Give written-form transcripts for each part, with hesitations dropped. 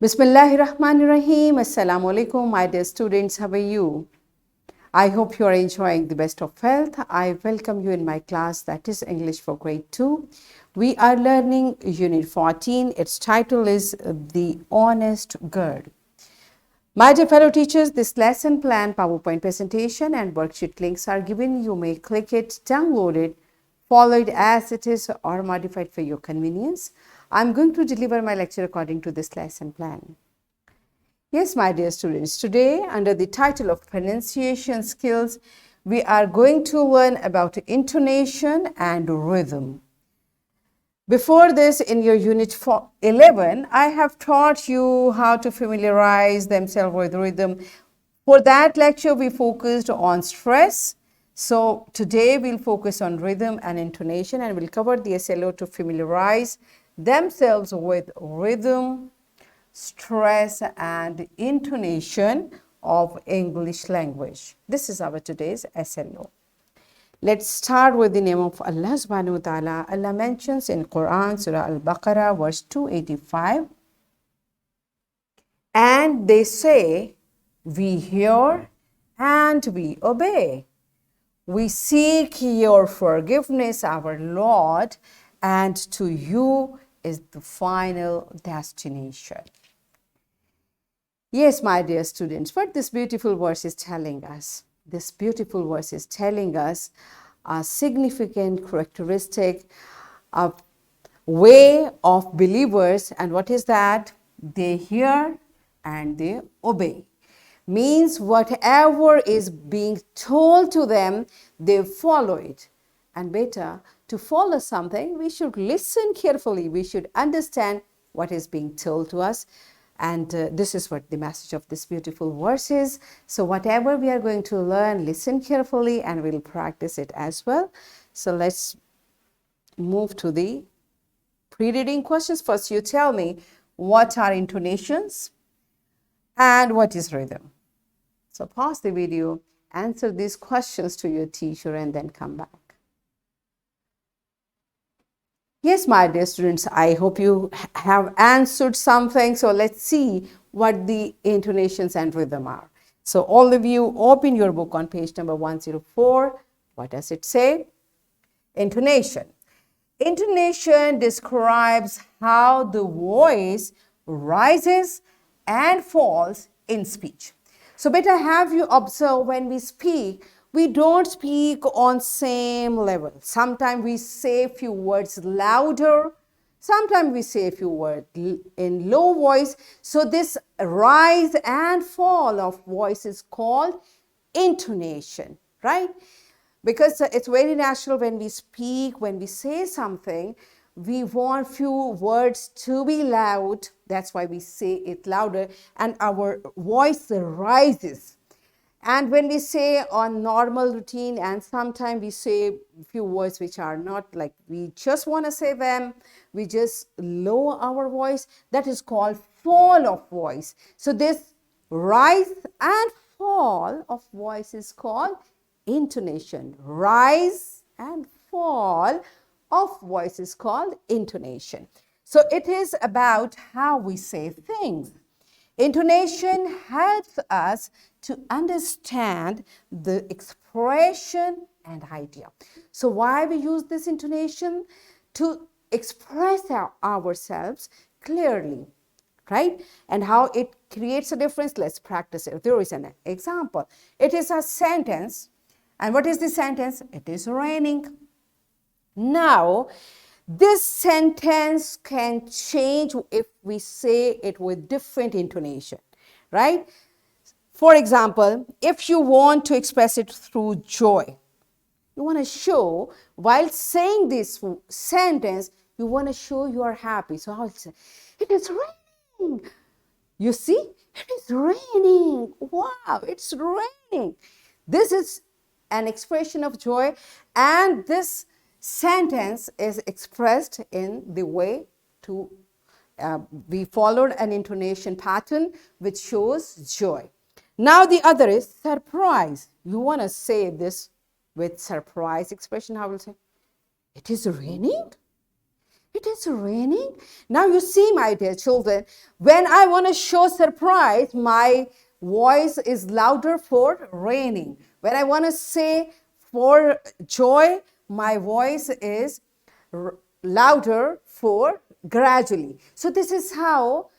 Bismillahirrahmanirrahim. Assalamu alaikum, my dear students. How are you? I hope you are enjoying the best of health. I welcome you in my class, that is English for grade 2. We are learning unit 14. Its title is The Honest Girl. My dear fellow teachers, this lesson plan, PowerPoint presentation and worksheet links are given. You may click it, download it, follow it as it is or modify it for your convenience. I'm going to deliver my lecture according to this lesson plan. Yes, my dear students, today under the title of pronunciation skills, we are going to learn about intonation and rhythm. Before this, in your unit 11, I have taught you how to familiarize themselves with rhythm. For that lecture, we focused on stress. So today we'll focus on rhythm and intonation, and we'll cover the SLO to familiarize themselves with rhythm, stress, and intonation of English language. This is our today's SLO. Let's start with the name of Allah subhanahu wa ta'ala. Allah mentions in Quran, Surah Al-Baqarah, verse 285. And they say, we hear and we obey. We seek your forgiveness, our Lord, and to you is the final destination. Yes, my dear students, what this beautiful verse is telling us? This beautiful verse is telling us a significant characteristic of way of believers. And what is that? They hear and they obey. Means whatever is being told to them, they follow it. And better, to follow something, we should listen carefully. We should understand what is being told to us. And this is what the message of this beautiful verse is. So whatever we are going to learn, listen carefully and we'll practice it as well. So let's move to the pre-reading questions. First, you tell me what are intonations and what is rhythm. So pause the video, answer these questions to your teacher and then come back. Yes, my dear students, I hope you have answered something. So let's see what the intonations and rhythm are. So all of you open your book on page number 104. What does it say? Intonation. Intonation describes how the voice rises and falls in speech. So better have you observe when we speak, we don't speak on same level. Sometimes we say a few words louder. Sometimes we say a few words in low voice. So this rise and fall of voice is called intonation, right? Because it's very natural when we speak, when we say something, we want few words to be loud. That's why we say it louder and our voice rises. And when we say on normal routine, and sometimes we say few words which are not like we just want to say them, we just lower our voice. That is called fall of voice. So this rise and fall of voice is called intonation. Rise and fall of voice is called intonation. So it is about how we say things. Intonation helps us to understand the expression and idea. So why we use this intonation? To express ourselves clearly, right? And how it creates a difference. Let's practice it. There is an example. It is a sentence. And what is the sentence? It is raining. Now, this sentence can change if we say it with different intonation, right? For example, if you want to express it through joy, you want to show, while saying this sentence, you want to show you are happy. So how it's, it is raining. You see, it is raining. Wow, it's raining. This is an expression of joy, and this sentence is expressed in the way to we followed an intonation pattern which shows joy. Now the other is surprise. You want to say this with surprise expression. How will say? It is raining? It is raining. Now you see, my dear children, when I want to show surprise, my voice is louder for raining. When I want to say for joy, my voice is louder for gradually. So this is how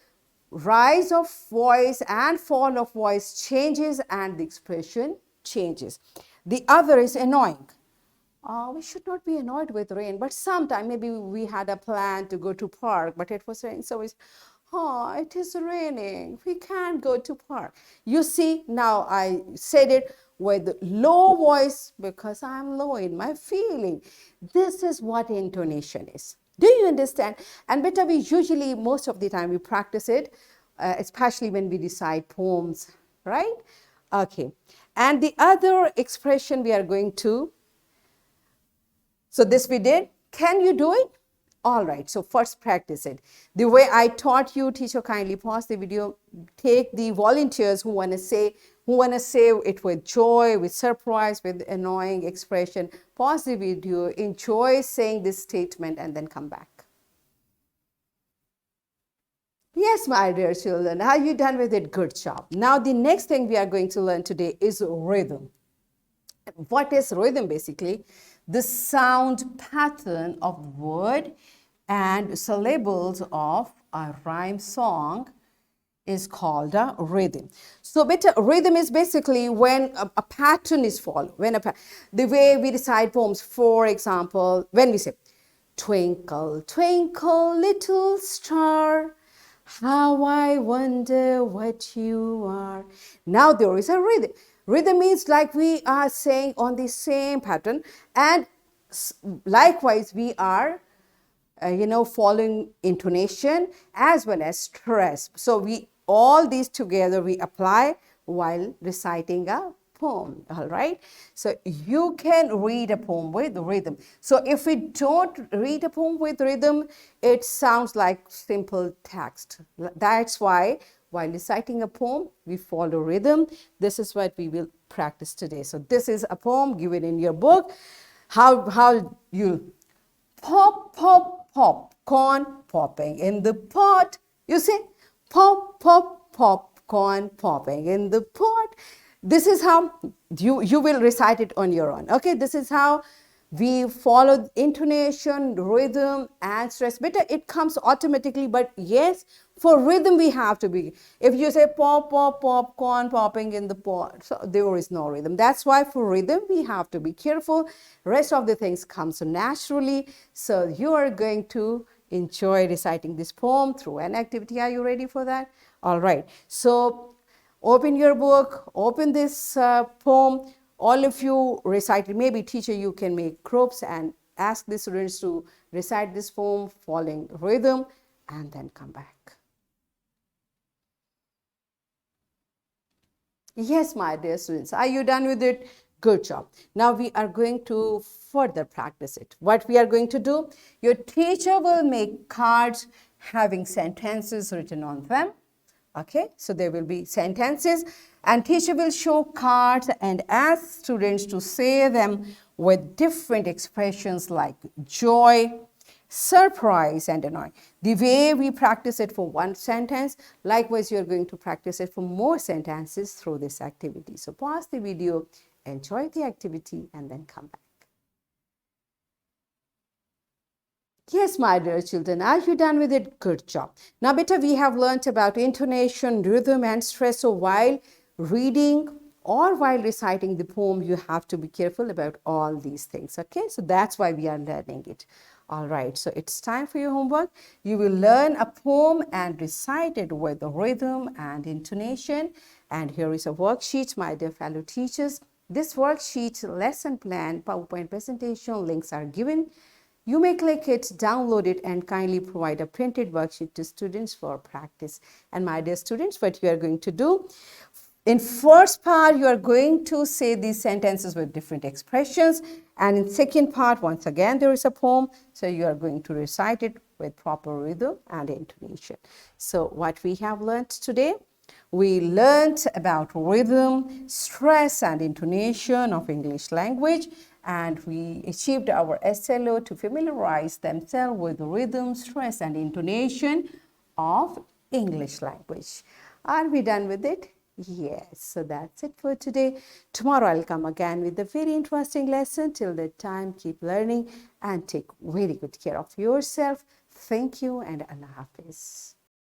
rise of voice and fall of voice changes and the expression changes. The other is annoying. We should not be annoyed with rain, but sometime maybe we had a plan to go to park, but it was raining, so it's, oh, it is raining, we can't go to park. You see, now I said it with low voice because I'm low in my feeling. This is what intonation is. Do you understand? And better, we usually, most of the time, we practice it, especially when we recite poems, right? Okay. And the other expression we are going to, so this we did. Can you do it? All right. So first practice it. The way I taught you, teacher, kindly pause the video. Take the volunteers who want to say it with joy, with surprise, with annoying expression. Pause the video. Enjoy saying this statement and then come back. Yes, my dear children. Are you done with it? Good job. Now the next thing we are going to learn today is rhythm. What is rhythm basically? The sound pattern of word and syllables of a rhyme song is called a rhythm. So rhythm is basically when a pattern is followed. The way we recite poems, for example, when we say, twinkle, twinkle, little star, how I wonder what you are. Now there is a rhythm. Rhythm means like we are saying on the same pattern, and likewise we are following intonation as well as stress. So we all these together we apply while reciting a poem. All right. So you can read a poem with rhythm. So if we don't read a poem with rhythm, it sounds like simple text. That's why while reciting a poem, we follow rhythm. This is what we will practice today. So this is a poem given in your book. How you pop, pop, popcorn popping in the pot. You see, pop, pop, popcorn popping in the pot. This is how you will recite it on your own. Okay, this is how we follow intonation, rhythm, and stress. Better, it comes automatically, but yes, for rhythm we have to be. If you say pop, pop, popcorn popping in the pot, so there is no rhythm. That's why for rhythm we have to be careful. Rest of the things come so naturally. So you are going to enjoy reciting this poem through an activity. Are you ready for that? All right. So open your book, open this poem. All of you recite it. Maybe teacher, you can make groups and ask the students to recite this poem following rhythm and then come back. Yes, my dear students, are you done with it? Good job. Now we are going to further practice it. What we are going to do, your teacher will make cards having sentences written on them. Okay, so there will be sentences and teacher will show cards and ask students to say them with different expressions like joy, surprise, and annoying. The way we practice it for one sentence, likewise you're going to practice it for more sentences through this activity. So pause the video, enjoy the activity, and then come back. Yes, my dear children, are you done with it? Good job. Now, beta, we have learnt about intonation, rhythm, and stress. So while reading or while reciting the poem, you have to be careful about all these things. Okay, so that's why we are learning it. All right, so it's time for your homework. You will learn a poem and recite it with the rhythm and intonation. And here is a worksheet, my dear fellow teachers. This worksheet, lesson plan, PowerPoint presentation links are given. You may click it, download it, and kindly provide a printed worksheet to students for practice. And my dear students, what you are going to do, in first part, you are going to say these sentences with different expressions. And in second part, once again, there is a poem. So you are going to recite it with proper rhythm and intonation. So what we have learned today, we learned about rhythm, stress, and intonation of English language. and we achieved our SLO to familiarize themselves with the rhythm, stress, and intonation of English language. Are we done with it? Yes, so that's it for today. Tomorrow I'll come again with a very interesting lesson. Till that time, keep learning and take very good care of yourself. Thank you and Allah Hafiz.